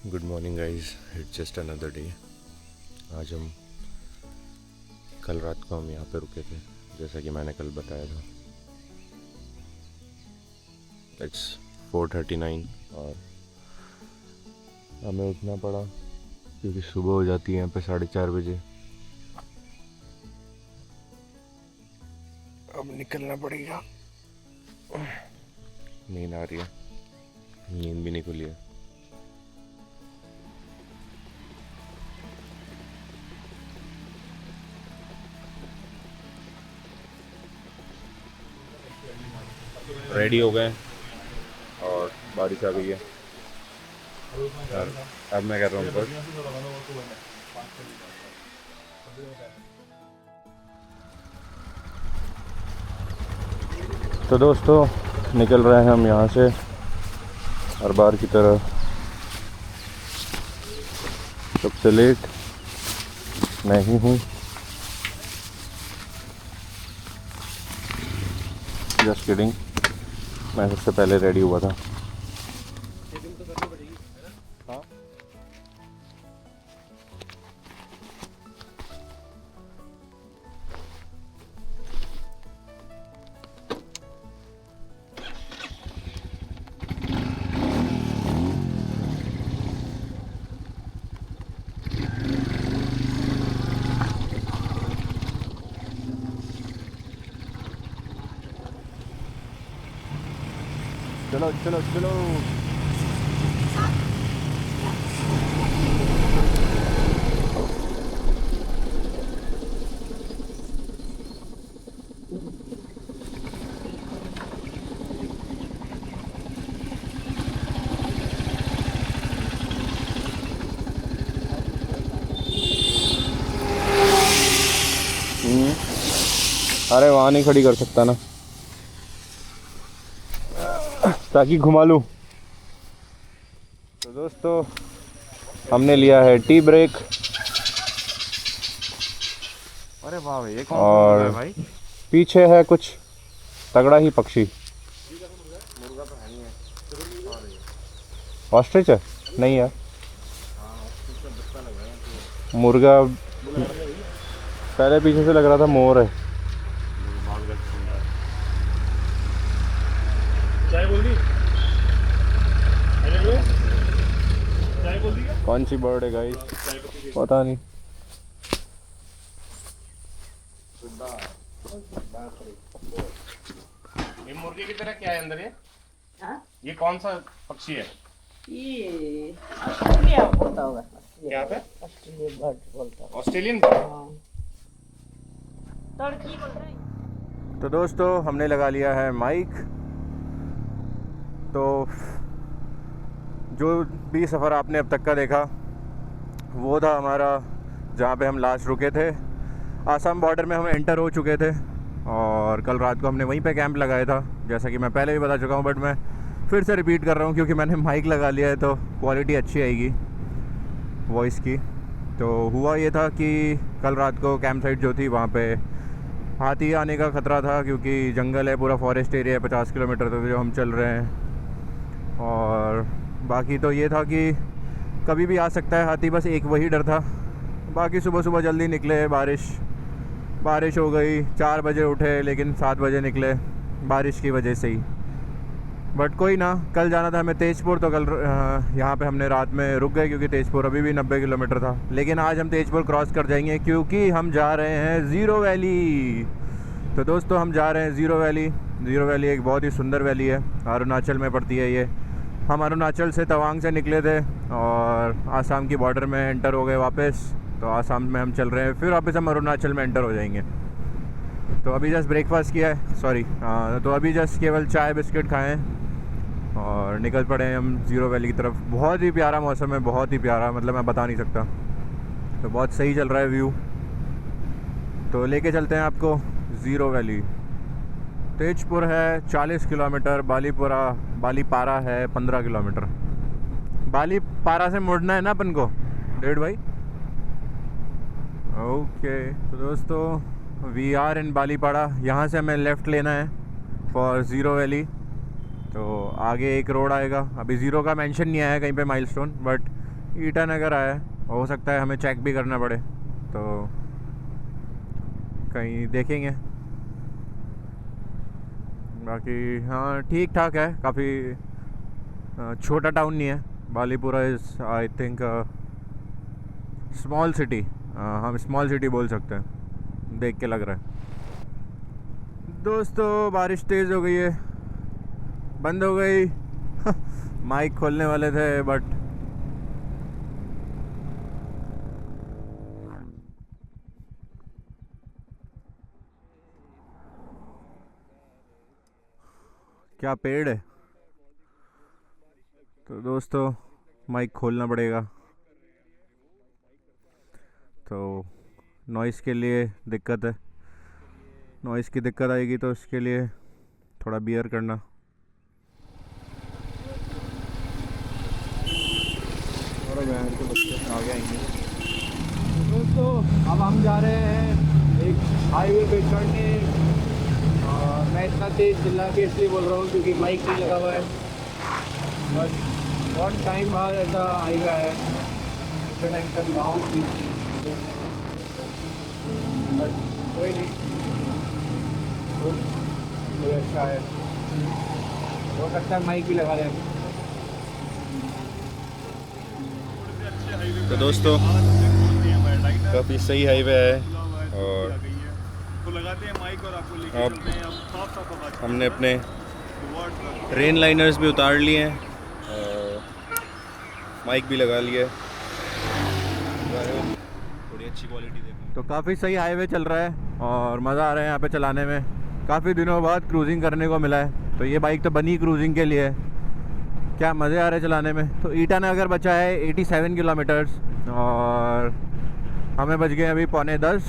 Good morning guys, it's just another day. आज कल रात को हम यहाँ पे रुके थे, जैसा कि मैंने कल बताया था। इट्स 4:39 और हमें उठना पड़ा क्योंकि सुबह हो जाती है यहाँ पे 4:30 बजे। अब निकलना पड़ेगा। नींद आ रही है, नींद भी नहीं खुली है। रेडी हो गए और बारिश आ गई है। और अब मैं कर रहा हूँ ऊपर। तो दोस्तों, निकल रहे हैं हम यहाँ से हर बार की तरह। सबसे लेट मैं ही हूँ। जस्ट किडिंग, मैं सबसे पहले रेडी हुआ था। हाँ? चलो चलो चलो। अरे वहाँ नहीं खड़ी कर सकता ना, ताकि घुमा लूँ। तो दोस्तों, हमने लिया है टी ब्रेक। अरे वाह भाई, ये कौन सा है भाई? पीछे है कुछ तगड़ा ही पक्षी। मुर्गा तो है नहीं है। ऑस्ट्रिच है? नहीं यार, मुर्गा पहले पीछे से लग रहा था मोर है। चाय बोल दी? चाय बोल दी क्या? कौन सी बर्ड है गाइस, पता नहीं। ये मुर्गे की तरह क्या है अंदर ये? हाँ? ये कौन सा पक्षी है? ये ऑस्ट्रेलिया बोलता होगा। क्या पे? ऑस्ट्रेलिया बर्ड बोलता होगा। ऑस्ट्रेलियन? हाँ। टर्की बोल रहे हैं। तो दोस्तों, हमने लगा लिया है माइक। तो जो भी सफ़र आपने अब तक का देखा वो था हमारा, जहाँ पे हम लास्ट रुके थे। आसाम बॉर्डर में हम एंटर हो चुके थे और कल रात को हमने वहीं पे कैंप लगाया था, जैसा कि मैं पहले भी बता चुका हूँ, बट मैं फिर से रिपीट कर रहा हूँ क्योंकि मैंने माइक लगा लिया है तो क्वालिटी अच्छी आएगी वॉइस की। तो हुआ ये था कि कल रात को कैंप साइट जो थी वहाँ पे हाथी आने का ख़तरा था, क्योंकि जंगल है, पूरा फॉरेस्ट एरिया है। 50 किलोमीटर तक जो हम चल रहे हैं। और बाकी तो ये था कि कभी भी आ सकता है हाथी, बस एक वही डर था। बाकी सुबह सुबह जल्दी निकले, बारिश हो गई। 4 बजे उठे लेकिन 7 बजे निकले बारिश की वजह से ही। बट कोई ना, कल जाना था हमें तेजपुर, तो कल यहाँ पे हमने रात में रुक गए क्योंकि तेजपुर अभी भी 90 किलोमीटर था। लेकिन आज हम तेजपुर क्रॉस कर जाएंगे क्योंकि हम जा रहे हैं ज़ीरो वैली। तो दोस्तों, हम जा रहे हैं ज़ीरो वैली। ज़ीरो वैली एक बहुत ही सुंदर वैली है, अरुणाचल में पड़ती है ये। हम अरुणाचल से तवांग से निकले थे और आसाम की बॉर्डर में एंटर हो गए वापस। तो आसाम में हम चल रहे हैं, फिर वापस हम अरुणाचल में एंटर हो जाएंगे। तो अभी जस्ट ब्रेकफास्ट किया है, सॉरी, तो अभी जस्ट केवल चाय बिस्किट खाएँ और निकल पड़े हैं हम ज़ीरो वैली की तरफ। बहुत ही प्यारा मौसम है, बहुत ही प्यारा, मतलब मैं बता नहीं सकता। तो बहुत सही चल रहा है व्यू। तो लेके चलते हैं आपको ज़ीरो वैली। तेजपुर है 40 किलोमीटर, बालीपारा है 15 किलोमीटर। बालीपारा से मुड़ना है ना अपन को, डेढ़ भाई। ओके, तो दोस्तों वी आर इन बालीपाड़ा। यहाँ से हमें लेफ़्ट लेना है फॉर ज़ीरो वैली। तो आगे एक रोड आएगा, अभी ज़ीरो का मेंशन नहीं आया कहीं पे माइलस्टोन, बट ईटानगर आया है, हो सकता है हमें चेक भी करना पड़े, तो कहीं देखेंगे। बाकी हाँ ठीक ठाक है, काफ़ी छोटा टाउन नहीं है। Balipura is I think small city, हम स्मॉल सिटी बोल सकते हैं, देख के लग रहा है। दोस्तों बारिश तेज़ हो गई है, बंद हो गई। माइक खोलने वाले थे बट क्या पेड़ है, तो दोस्तों माइक खोलना पड़ेगा। तो नॉइज़ के लिए दिक्कत है, नॉइज़ की दिक्कत आएगी तो उसके लिए थोड़ा बियर करना। और बहन के बच्चे आगे आएंगे। दोस्तों अब हम जा रहे हैं एक हाईवे पे चढ़ने, और मैं इतना तेज चिल्ला के इसलिए बोल रहा हूँ क्योंकि बाइक नहीं लगा हुआ है। बस बहुत टाइम बाद ऐसा हाईवे है, इतना टाइम तक गाँव की, बट कोई नहीं, कोई अच्छा है, हो सकता है माइक भी लगा दें। तो दोस्तों काफ़ी सही हाईवे है, और अब हमने अपने रेन लाइनर्स भी उतार लिए हैं और माइक भी लगा लिया है, थोड़ी अच्छी क्वालिटी देखो। तो काफ़ी सही हाईवे चल रहा है और मज़ा आ रहा है यहाँ पे चलाने में। काफ़ी दिनों बाद क्रूजिंग करने को मिला है, तो ये बाइक तो बनी क्रूजिंग के लिए है। क्या मज़े आ रहे हैं चलाने में। तो ईटानगर बचा है 87 किलोमीटर्स और हमें बच गए अभी 9:45।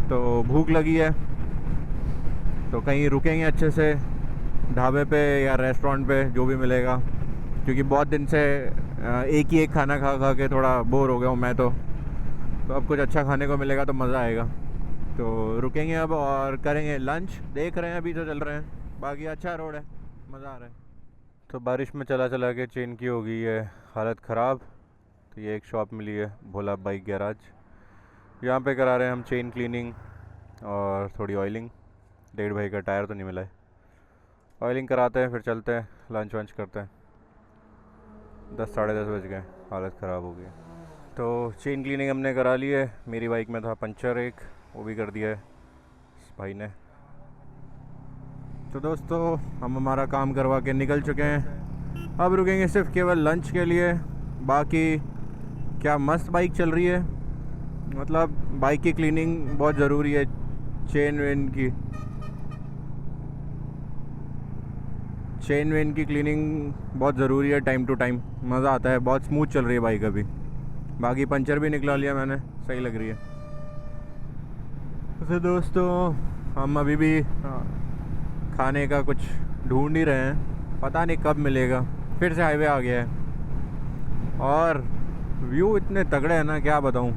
तो भूख लगी है, तो कहीं रुकेंगे अच्छे से ढाबे पे या रेस्टोरेंट पे, जो भी मिलेगा, क्योंकि बहुत दिन से एक ही एक खाना खा खा के थोड़ा बोर हो गया हूँ मैं तो अब कुछ अच्छा खाने को मिलेगा तो मज़ा आएगा। तो रुकेंगे अब और करेंगे लंच। देख रहे हैं अभी तो चल रहे हैं, बाकी अच्छा रोड है, मज़ा आ रहा है। तो बारिश में चला चला के चेन की हो गई है हालत ख़राब। तो ये एक शॉप मिली है, भोला बाइक गैराज, यहाँ पे करा रहे हैं हम चेन क्लीनिंग और थोड़ी ऑयलिंग। 1.5 भाई का टायर तो नहीं मिला है, ऑयलिंग कराते हैं फिर चलते हैं, लंच वंच करते हैं। 10 साढ़े 10 बज गए, हालत ख़राब हो गई। तो चेन क्लीनिंग हमने करा ली है, मेरी बाइक में था पंचर एक, वो भी कर दिया है इस भाई ने। तो दोस्तों हम हमारा काम करवा के निकल चुके हैं, अब रुकेंगे सिर्फ केवल लंच के लिए। बाकी क्या मस्त बाइक चल रही है, मतलब बाइक की क्लीनिंग बहुत ज़रूरी है, चेन वेन की क्लीनिंग बहुत ज़रूरी है टाइम टू टाइम, मज़ा आता है। बहुत स्मूथ चल रही है बाइक अभी। बाकी पंचर भी निकला लिया मैंने, सही लग रही है। तो दोस्तों हम अभी भी खाने का कुछ ढूंढ ही रहे हैं, पता नहीं कब मिलेगा। फिर से हाईवे आ गया है और व्यू इतने तगड़े हैं ना, क्या बताऊं।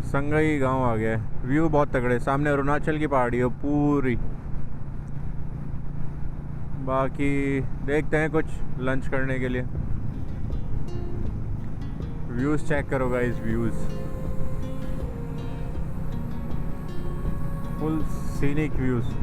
संगई गांव आ गया है, व्यू बहुत तगड़े, सामने अरुणाचल की पहाड़ी है पूरी। बाकी देखते हैं कुछ लंच करने के लिए। व्यूज़ चेक करो guys, views full scenic views.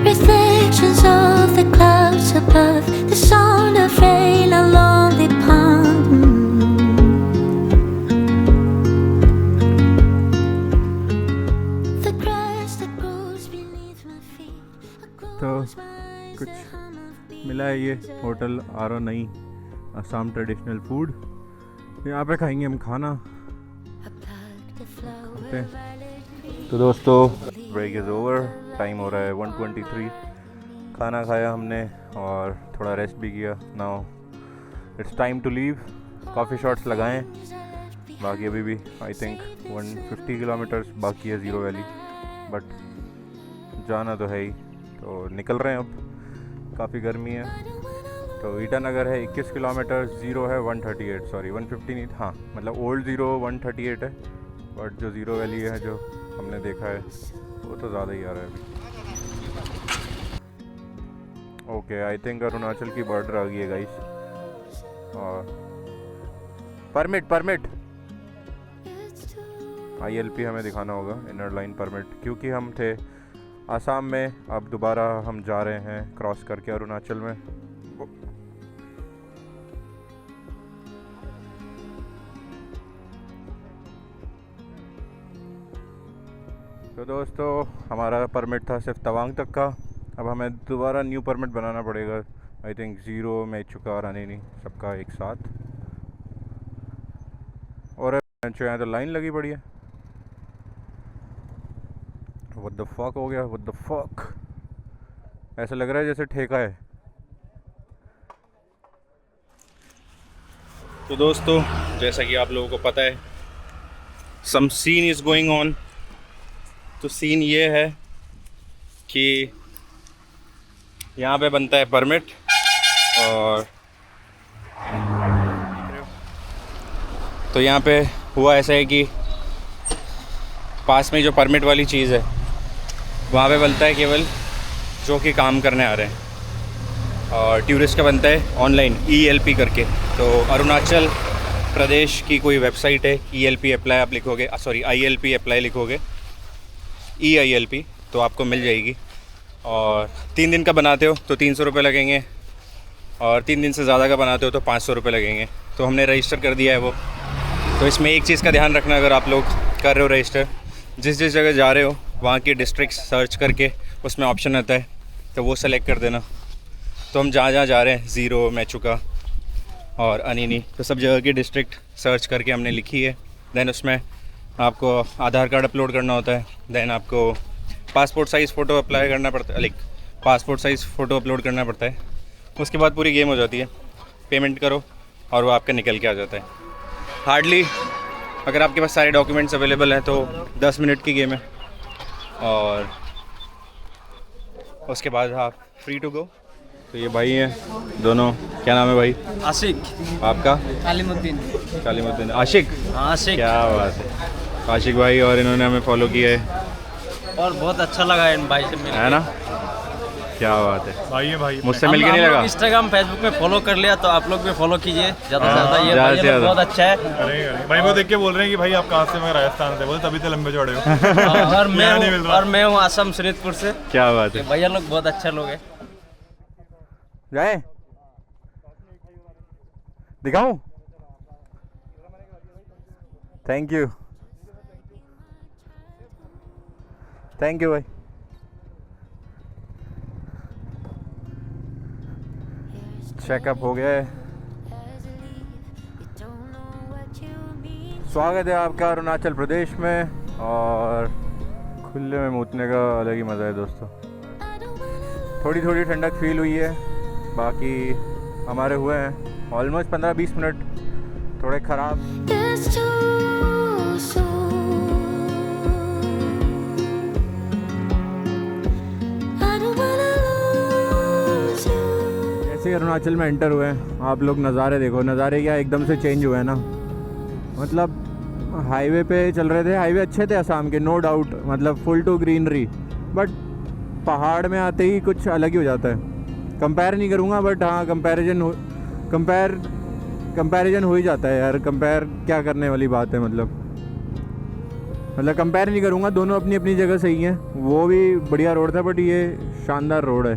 Reflections of the clouds above, the sound of rain along the pond. The grass that grows beneath my feet. तो कुछ मिला है, ये होटल आरो नई असम ट्रेडिशनल फूड, यहाँ पे खाएंगे हम खाना। तो दोस्तों ब्रेक इज़ ओवर, टाइम हो रहा है 1:23। खाना खाया हमने और थोड़ा रेस्ट भी किया। Now it's time to leave. काफ़ी शॉट्स लगाएं, बाकी अभी भी आई थिंक 150 किलोमीटर्स बाकी है ज़ीरो वैली, बट जाना तो है ही। तो निकल रहे हैं अब, काफ़ी गर्मी है तो ईटानगर है 21 किलोमीटर, ज़ीरो है 138, सॉरी 150 नहीं, हाँ मतलब ओल्ड ज़ीरो 138 है, बट जो ज़ीरो वैली है जो हमने देखा है वो तो ज़्यादा ही आ रहा है अभी। ओके, आई थिंक अरुणाचल की बॉर्डर आ गई है गाइस। और परमिट ILP हमें दिखाना होगा, इनर लाइन परमिट, क्योंकि हम थे आसाम में, अब दोबारा हम जा रहे हैं क्रॉस करके अरुणाचल में। तो दोस्तों हमारा परमिट था सिर्फ तवांग तक का, अब हमें दोबारा न्यू परमिट बनाना पड़ेगा। आई थिंक ज़ीरो में चुका और आने नहीं सबका एक साथ। और यहाँ तो लाइन लगी पड़ी है। व्हाट द फक हो गया, व्हाट द फक, ऐसा लग रहा है जैसे ठेका है। तो दोस्तों जैसा कि आप लोगों को पता है, सम सीन इज़ गोइंग ऑन। तो सीन ये है कि यहाँ पे बनता है परमिट, और तो यहाँ पे हुआ ऐसा है कि पास में जो परमिट वाली चीज़ है वहाँ पे बनता है केवल जो कि काम करने आ रहे हैं, और टूरिस्ट का बनता है ऑनलाइन ELP करके। तो अरुणाचल प्रदेश की कोई वेबसाइट है, ELP अप्लाई आप लिखोगे, सॉरी ILP अप्लाई लिखोगे, EILP, तो आपको मिल जाएगी। और 3 दिन का बनाते हो तो 300 रुपये लगेंगे, और 3 दिन से ज़्यादा का बनाते हो तो 500 रुपये लगेंगे। तो हमने रजिस्टर कर दिया है वो। तो इसमें एक चीज़ का ध्यान रखना, अगर आप लोग कर रहे हो रजिस्टर, जिस जगह जा रहे हो वहाँ की डिस्ट्रिक्ट सर्च करके उसमें ऑप्शन आता है, तो वो सेलेक्ट कर देना। तो हम जहाँ जा रहे हैं, ज़ीरो, मैचुका और अनिनी, तो सब जगह की डिस्ट्रिक्ट सर्च करके हमने लिखी है। देन उसमें आपको आधार कार्ड अपलोड करना होता है, देन आपको पासपोर्ट साइज़ फ़ोटो अप्लाई करना पड़ता है, like passport size photo upload करना पड़ता है। उसके बाद पूरी गेम हो जाती है, पेमेंट करो और वो आपका निकल के आ जाता है। हार्डली अगर आपके पास सारे डॉक्यूमेंट्स अवेलेबल हैं तो 10 मिनट की गेम है, और उसके बाद आप फ्री टू गो। तो ये भाई हैं दोनों, क्या नाम है भाई? आशिक। आपका? कालीमुद्दीन। आशिक? आशिक। क्या बात है, आशिक भाई, और इन्होंने हमें फॉलो किया है और बहुत अच्छा लगा इन भाई से मिलकर, है ना? क्या बात है भाई है भाई, मुझसे मिल के नहीं लगा? इंस्टाग्राम फेसबुक पे फॉलो कर लिया, तो आप लोग भी फॉलो कीजिए ज़्यादा से ज़्यादा। ये ज़्यादा भाई से लोग ज़्यादा। बहुत अच्छा है। अरे भाई वो देख के बोल रहे हैं कि भाई आप कहाँ से? मैं राजस्थान से। बोले तभी तो लंबे चौड़े हो। और मैं हूँ आसाम शरीदपुर से। क्या बात है, भैया लोग बहुत अच्छा लोग है। जाए दिखाऊं? थैंक यू भाई। चेकअप हो गया है। स्वागत है आपका अरुणाचल प्रदेश में, और खुले में मूतने का अलग ही मज़ा है दोस्तों। थोड़ी थोड़ी ठंडक फील हुई है, बाकी हमारे हुए हैं ऑलमोस्ट 15-20 मिनट थोड़े ख़राब। It's too soon. I don't wanna lose you. जैसे ही अरुणाचल में एंटर हुए हैं, आप लोग नज़ारे देखो, नज़ारे क्या एकदम से चेंज हुए हैं ना। मतलब हाईवे पे चल रहे थे, हाईवे अच्छे थे असम के, नो डाउट, मतलब फुल टू ग्रीनरी, बट पहाड़ में आते ही कुछ अलग ही हो जाता है। कंपेयर नहीं करूँगा, बट हाँ कंपैरिजन हो ही जाता है यार। कंपेयर क्या करने वाली बात है, मतलब कंपेयर नहीं करूँगा, दोनों अपनी अपनी जगह सही हैं। वो भी बढ़िया रोड था, बट ये शानदार रोड है।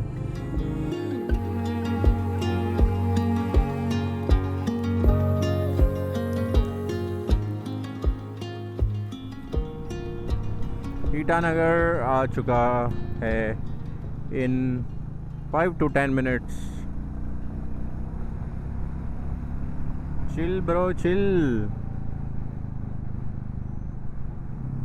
ईटानगर आ चुका है in 5 to 10 minutes. Chill bro chill.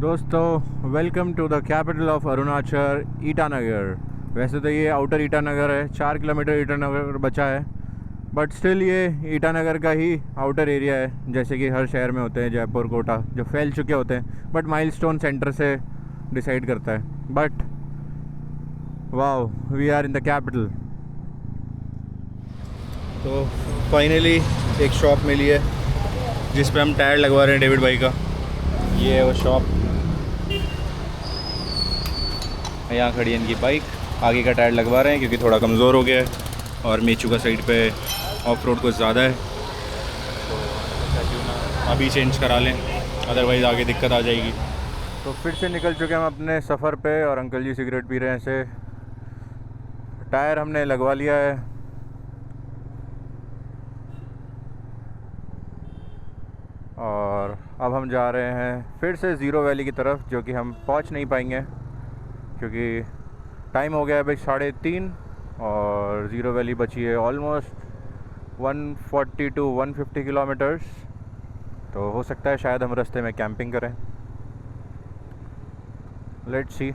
दोस्तों welcome to the capital of Arunachal, Itanagar. वैसे तो ये आउटर ईटानगर है, 4 किलोमीटर ईटानगर बचा है, बट स्टिल ये ईटानगर का ही आउटर एरिया है, जैसे कि हर शहर में होते हैं, जयपुर, कोटा, जो फैल चुके होते हैं, बट माइलस्टोन सेंटर से डिसाइड करता है। But wow, we are in the capital. तो फाइनली एक शॉप मिली है जिस पे हम टायर लगवा रहे हैं डेविड भाई का। ये है वो शॉप, यहाँ खड़ी है इनकी बाइक। आगे का टायर लगवा रहे हैं क्योंकि थोड़ा कमज़ोर हो गया है और मेचुका साइड पे ऑफ रोड कुछ ज़्यादा है, तो क्यों ना अभी चेंज करा लें, अदरवाइज़ आगे दिक्कत आ जाएगी। तो फिर से निकल चुके हैं हम अपने सफ़र पे और अंकल जी सिगरेट पी रहे हैं ऐसे। टायर हमने लगवा लिया है और अब हम जा रहे हैं फिर से ज़ीरो वैली की तरफ, जो कि हम पहुंच नहीं पाएंगे क्योंकि टाइम हो गया है भाई 3:30 और ज़ीरो वैली बची है ऑलमोस्ट 140 to 150 किलोमीटर्स। तो हो सकता है शायद हम रास्ते में कैंपिंग करें, लेट्स सी।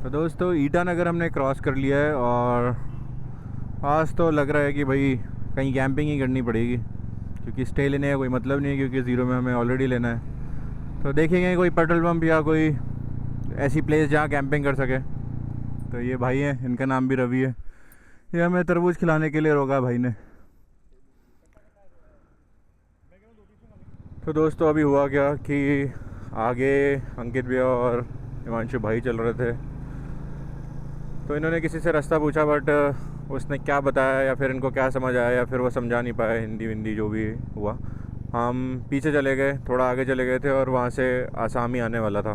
तो दोस्तों ईटानगर हमने क्रॉस कर लिया है और आज तो लग रहा है कि भाई कहीं कैंपिंग ही करनी पड़ेगी क्योंकि स्टे लेने का कोई मतलब नहीं है, क्योंकि ज़ीरो में हमें ऑलरेडी लेना है। तो देखेंगे कोई पेट्रोल पंप या कोई ऐसी प्लेस जहाँ कैंपिंग कर सके। तो ये भाई हैं, इनका नाम भी रवि है, ये हमें तरबूज खिलाने के लिए रोका भाई ने। तो दोस्तों अभी हुआ क्या कि आगे अंकित भैया और हिमांशु भाई चल रहे थे, तो इन्होंने किसी से रास्ता पूछा बट उसने क्या बताया या फिर इनको क्या समझ आया या फिर वो समझा नहीं पाया, हिंदी विंदी जो भी हुआ। हम पीछे चले गए, थोड़ा आगे चले गए थे और वहाँ से आसाम ही आने वाला था,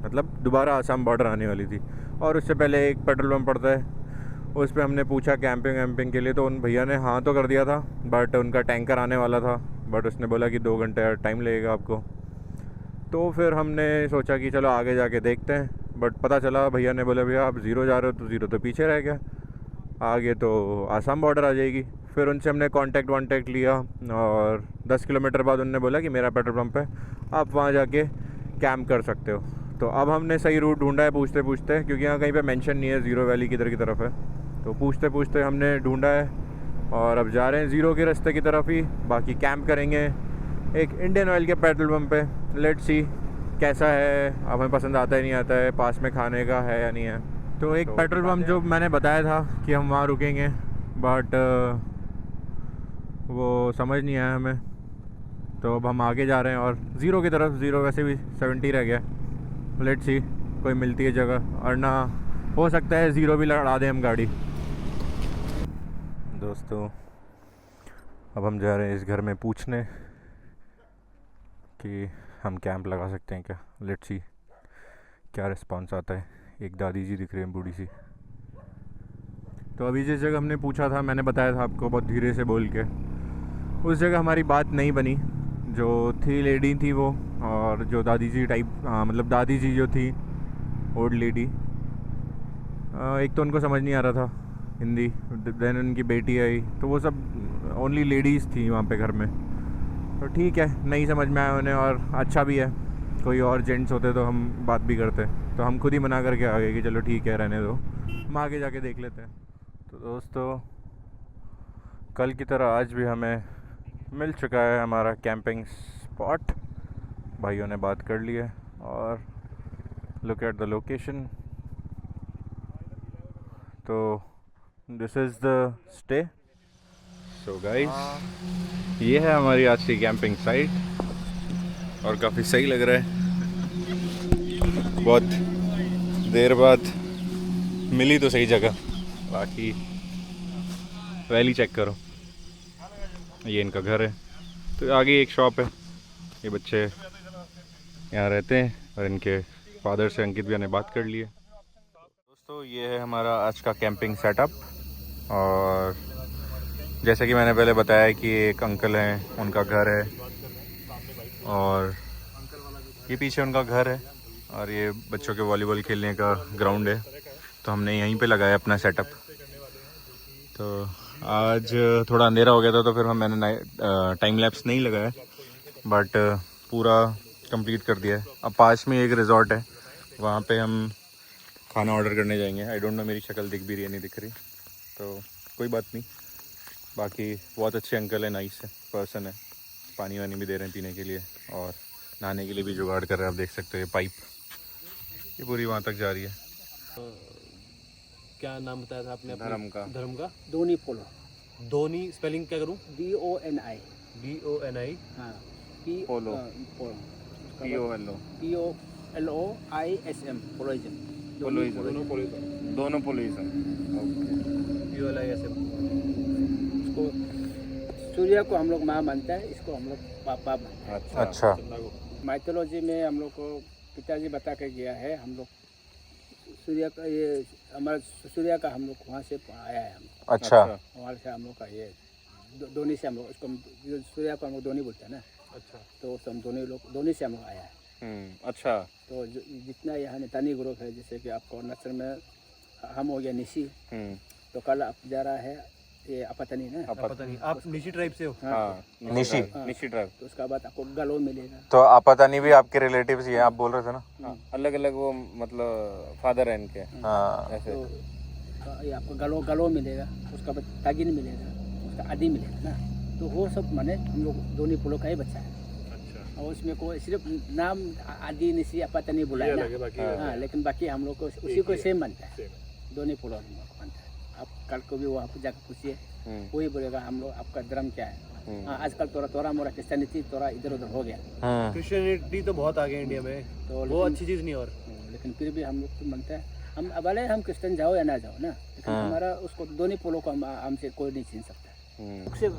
मतलब दोबारा आसाम बॉर्डर आने वाली थी। और उससे पहले एक पेट्रोल पंप पड़ता है, उस पर हमने पूछा कैंपिंग वैम्पिंग के लिए, तो उन भैया ने हाँ तो कर दिया था बट उनका टैंकर आने वाला था, बट उसने बोला कि 2 घंटे टाइम लगेगा आपको। तो फिर हमने सोचा कि चलो आगे जाके देखते हैं, बट पता चला भैया ने बोला भैया आप ज़ीरो जा रहे हो, तो ज़ीरो तो पीछे रह गया, आगे तो आसाम बॉर्डर आ जाएगी। फिर उनसे हमने कांटेक्ट लिया और 10 किलोमीटर बाद उन्होंने बोला कि मेरा पेट्रोल पंप है, आप वहाँ जाके कैंप कर सकते हो। तो अब हमने सही रूट ढूंढा है पूछते पूछते, क्योंकि यहाँ कहीं पे मेंशन नहीं है ज़ीरो वैली किधर की तरफ है। तो पूछते पूछते हमने ढूंढा है और अब जा रहे हैं ज़ीरो के रास्ते की तरफ ही। बाकी कैंप करेंगे एक इंडियन ऑयल के पेट्रोल पंप पे। लेट्स सी कैसा है, अब हमें पसंद आता है नहीं आता है, पास में खाने का है या नहीं है। तो एक पेट्रोल पंप जो मैंने बताया था कि हम वहाँ रुकेंगे, बट वो समझ नहीं आया हमें, तो अब हम आगे जा रहे हैं और ज़ीरो की तरफ। ज़ीरो वैसे भी 70 रह गया। लेट्स सी कोई मिलती है जगह, और ना हो सकता है ज़ीरो भी लड़ा दें हम गाड़ी। दोस्तों अब हम जा रहे हैं इस घर में पूछने कि हम कैंप लगा सकते हैं क्या। लेट्स सी क्या रिस्पांस आता है। एक दादी जी दिख रही है बूढ़ी सी। तो अभी जिस जगह हमने पूछा था, मैंने बताया था आपको बहुत धीरे से बोल के, उस जगह हमारी बात नहीं बनी। जो थी लेडी थी वो, और जो दादी जी टाइप मतलब दादी जी जो थी ओल्ड लेडी, एक तो उनको समझ नहीं आ रहा था हिंदी, देन उनकी बेटी आई, तो वो सब ओनली लेडीज़ थी वहाँ पे घर में। तो ठीक है, नहीं समझ में आया उन्हें और अच्छा भी है, कोई और जेंट्स होते तो हम बात भी करते। तो हम खुद ही मना करके आ गए कि चलो ठीक है रहने दो, हम आगे जाके देख लेते हैं। तो दोस्तों कल की तरह आज भी हमें मिल चुका है हमारा कैंपिंग स्पॉट। भाइयों ने बात कर ली है और लुक एट द लोकेशन। तो this is the stay. So guys ये है हमारी आज की कैंपिंग साइट और काफ़ी सही लग रहा है। बहुत देर बाद मिली तो सही जगह। बाकी वैली चेक करो, ये इनका घर है। तो आगे एक शॉप है, ये बच्चे यहाँ रहते हैं और इनके फादर से अंकित भैया ने बात कर ली है। दोस्तों ये है हमारा आज का कैंपिंग सेटअप। और जैसे कि मैंने पहले बताया कि एक अंकल हैं, उनका घर है और ये पीछे उनका घर है और ये बच्चों के वॉलीबॉल खेलने का ग्राउंड है। तो हमने यहीं पे लगाया अपना सेटअप। तो आज थोड़ा अंधेरा हो गया था तो फिर मैंने टाइम लैप्स नहीं लगाया, बट पूरा कंप्लीट कर दिया है। अब पास में एक रिजॉर्ट है, वहाँ पे हम खाना ऑर्डर करने जाएंगे। आई डोंट नो मेरी शक्ल दिख भी रही है नहीं दिख रही, तो कोई बात नहीं। बाकी बहुत अच्छे अंकल है, नाइस है पर्सन है, पानी वानी भी दे रहे हैं पीने के लिए और नहाने के लिए भी जुगाड़ कर रहे हैं। आप देख सकते हो ये पाइप ये पूरी वहाँ तक जा रही है। क्या नाम बताया था आपने अपने धर्म का। धर्म का? दोनी पोलो धोनी स्पेलिंग क्या करूँ? DONI DONI। हाँ पोलो। पोलो POLO POLOISM पोलोइज्म दोनों पोलिस दोनों पुलिस हैं। POLISM। इसको सूर्य को हम लोग माँ मानता है, इसको हम लोग पापा मानते हैं। अच्छा अच्छा माइथोलॉजी में हम लोग को पिताजी बता के गया है, हम लोग सूर्य का ये हमारा सूर्य का हम लोग वहाँ से आया है, हम अच्छा वहाँ से हम लोग का ये दोनी से हम लोग उसको सूर्य को हम लोग दोनी बोलते हैं ना, अच्छा। तो हम दोनी से हम लोग आया है। अच्छा तो जितना यहाँ नेतानी ग्रुप है, जैसे कि आपको अरुणाचल में हम हो गया निशी, तो कल आप जा रहा है ये अपतनी ना, पता नहीं आप निशी ट्राइब से हो? हाँ निशी निशी ट्राइब। तो उसका बाद आपको गलो मिलेगा। तो आप पता नहीं भी आपके रिलेटिव्स ही हैं, आप बोल रहे थे ना? अलग अलग वो मतलब फादर है इनके हाँ ऐसे। तो ये आपको गलो मिलेगा, उसका बाद तागिन मिलेगा, उसका आदि मिलेगा ना। तो वो सब माने हम लोग दोनी पुलों का ही बच्चा है। अच्छा। और उसमें कोई सिर्फ नाम आदि निशी अपता नहीं बुलाया ना, हाँ, लेकिन बाकी हम लोग को उसी को सेम मानता है, दोनी पुलों हम लोग को मानता है। आप कल को भी वहाँ पर जाकर पूछिए, वही बोलेगा हम लोग आपका धर्म क्या है। हाँ, आजकल तोरा मोरा क्रिश्चियनिटी तोरा इधर उधर हो गया, क्रिश्चियनिटी तो बहुत आगे इंडिया में, तो वो अच्छी चीज़ नहीं। और लेकिन फिर भी हम लोग तो मानते हैं, हम भले हम क्रिश्चियन जाओ या ना जाओ ना, लेकिन हमारा उसको दोनों पोलों को हमसे कोई नहीं छीन सकता। उससे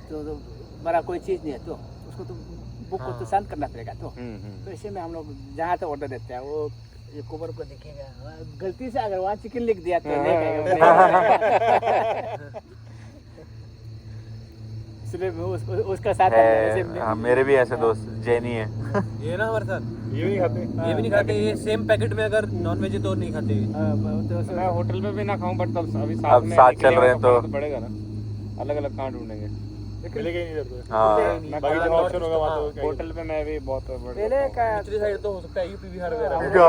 तो बड़ा कोई चीज़ नहीं है, तो उसको तो बुक को तो शांत करना पड़ेगा। तो इसी में हम लोग जहाँ तक ऑर्डर देते हैं, वो ये कवर को देखेगा, गलती से अगर वहाँ चिकन लिख दिया तो नहीं खाएगा। इसलिए उसका साथ हाँ, मेरे भी ऐसे दोस्त जैनी है। ये ना हमारे साथ ये भी नहीं खाते, ये भी नहीं खाते। ये सेम पैकेट में अगर नॉन वेज तो नहीं खाते। मैं होटल में भी ना खाऊं, बट तब अभी अब साथ चल रहे हैं तो पड़ेगा ना, अलग अलग कहाँ ढूंढेंगे। मिलेगा ही नहीं इधर तो। हाँ बाकी जो ऑप्शन होगा वहाँ तो होटल पे मैं भी बहुत पहले का दूसरी साइड तो हो सकता है यूपी बिहार वगैरह। क्योंकि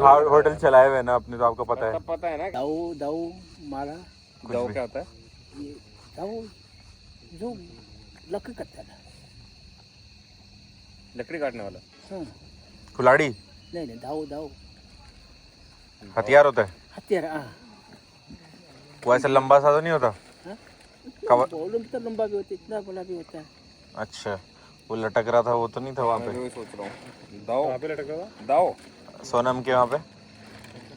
आप होटल चलाए हुए ना अपने, तो आपको पता है। तब पता है ना। दाऊ मारा दाऊ क्या होता है? ये दाऊ जो लकड़ी कटता है ना, लकड़ी काटने वाला। हाँ, कुल्हाड़ी नहीं दाऊ हथियार होता है हथियार। हाँ, वो ऐसा लंबा सा तो नहीं होता? बहुत लंबा भी होता है, इतना बड़ा भी होता है। अच्छा, वो लटक रहा था वो तो नहीं था वहाँ मैं पे? वही सोच रहा हूँ। दाऊ कहाँ पे लटक रहा था? दाऊ सोनम के वहाँ पे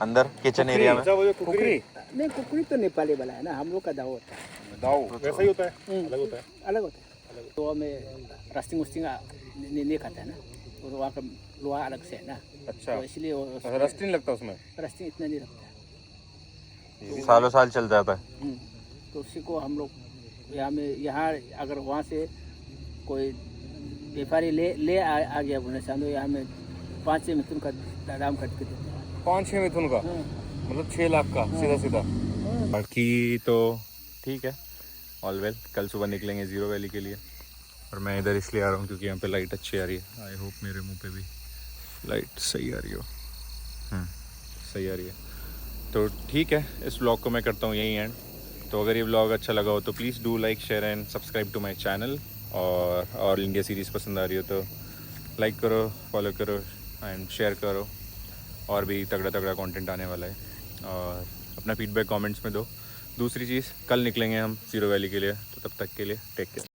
अंदर किचन एरिया में। अच्छा वो जो कुकरी। नहीं, कुकरी तो नेपाली वाला है ना, हम लोग का दाऊ होता है। दाऊ वैसा ही होता है, अलग होता है। अलग होता है। तो हमें रस्टिंग उस्टिंग नहीं खाता है ना, और वहाँ का लोहा अलग से है ना, अच्छा। तो इसलिए रस्ट नहीं लगता उसमें? रस्टिंग इतना नहीं रखता है। सालों साल चल जाता है। तो उसी को हम लोग यहाँ अगर वहाँ से कोई व्यापारी ले आ गया बोलने से, हम लोग यहाँ में 5-6 मिथुन का दाम कट के देते हैं। 5-6 मिथुन का, मतलब 6 लाख का सीधा सीधा। बाकी तो ठीक है, ऑल वेल। कल सुबह निकलेंगे जीरो वैली के लिए, और मैं इधर इसलिए आ रहा हूँ क्योंकि यहाँ पे लाइट अच्छी आ रही है। आई होप मेरे मुंह पे भी लाइट सही आ रही हो। सही आ रही है, तो ठीक है। इस व्लॉग को मैं करता हूँ यहीं एंड। तो अगर ये व्लॉग अच्छा लगा हो तो please do like share and subscribe to my channel. और इंडिया सीरीज़ पसंद आ रही हो तो लाइक करो, फॉलो करो एंड शेयर करो। और भी तगड़ा तगड़ा कंटेंट आने वाला है, और अपना फीडबैक कमेंट्स में दो। दूसरी चीज़, कल निकलेंगे हम जीरो वैली के लिए, तो तब तक के लिए टेक केयर।